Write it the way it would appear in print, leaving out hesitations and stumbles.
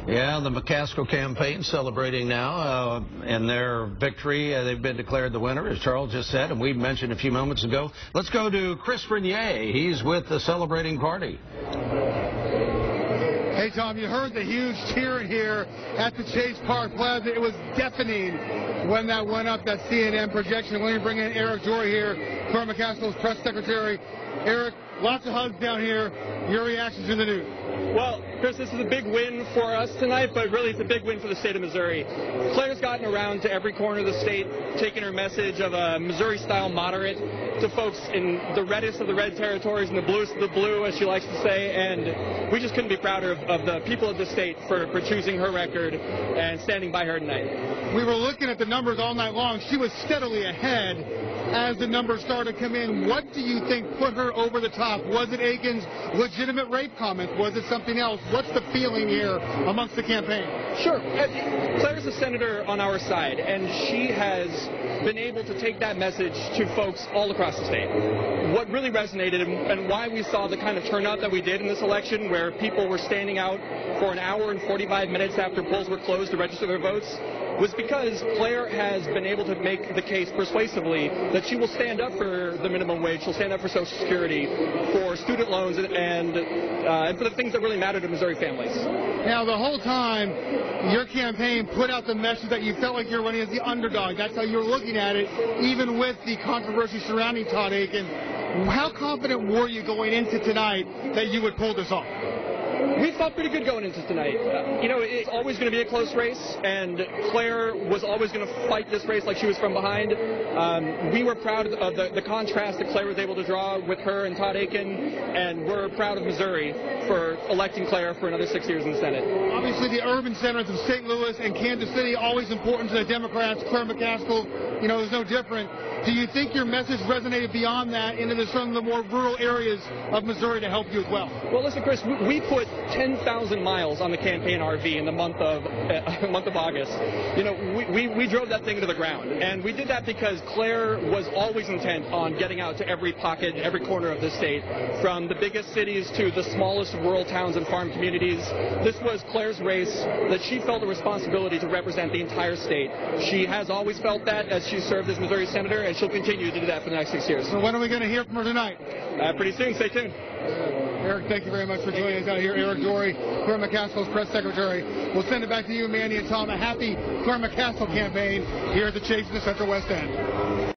Yeah, the McCaskill campaign celebrating now in their victory. They've been declared the winner, as Charles just said, and we mentioned a few moments ago. Let's go to Chris Renier. He's with the celebrating party. Hey, Tom, you heard the huge cheer here at the Chase Park Plaza. It was deafening when that went up, that CNN projection. Let me bring in Eric Jory here, Claire McCaskill's press secretary. Eric, lots of hugs down here. Your reactions to the news? Well, Chris, this is a big win for us tonight, but really it's a big win for the state of Missouri. Claire's gotten around to every corner of the state, taking her message of a Missouri-style moderate to folks in the reddest of the red territories and the bluest of the blue, as she likes to say, and we just couldn't be prouder of the people of the state for choosing her record and standing by her tonight. We were looking at the numbers all night long. She was steadily ahead as the numbers started to come in. What do you think put her over the top? Was it Aiken's legitimate rape comments? Was it something else? What's the feeling here amongst the campaign? Sure. Claire's a senator on our side, and she has been able to take that message to folks all across the state. What really resonated and why we saw the kind of turnout that we did in this election, where people were standing out for an hour and 45 minutes after polls were closed to register their votes, was because Claire has been able to make the case persuasively that she will stand up for the minimum wage, she'll stand up for Social Security, for student loans, and for the things that really matter to Missouri families. Now, the whole time, your campaign put out the message that you felt like you're running as the underdog. That's how you're looking at it, even with the controversy surrounding Todd Aiken. How confident were you going into tonight that you would pull this off? We felt pretty good going into tonight. It's always going to be a close race, and Claire was always going to fight this race like she was from behind. We were proud of the contrast that Claire was able to draw with her and Todd Aiken, and we're proud of Missouri for electing Claire for another 6 years in the Senate. Obviously, the urban centers of St. Louis and Kansas City, always important to the Democrats. Claire McCaskill, is no different. Do you think your message resonated beyond that into some of the more rural areas of Missouri to help you as well? Well, listen, Chris, we put 10,000 miles on the campaign RV in the month of August. We drove that thing to the ground, and we did that because Claire was always intent on getting out to every pocket, every corner of the state, from the biggest cities to the smallest rural towns and farm communities. This was Claire's race that she felt a responsibility to represent the entire state. She has always felt that as she served as Missouri Senator, and she'll continue to do that for the next 6 years. So when are we going to hear from her tonight? Pretty soon. Stay tuned. Eric, thank you very much for joining us out here. Eric Jory, Claire McCaskill's press secretary. We'll send it back to you, Mandy and Tom. A happy Claire McCaskill campaign here at the Chase in the Central West End.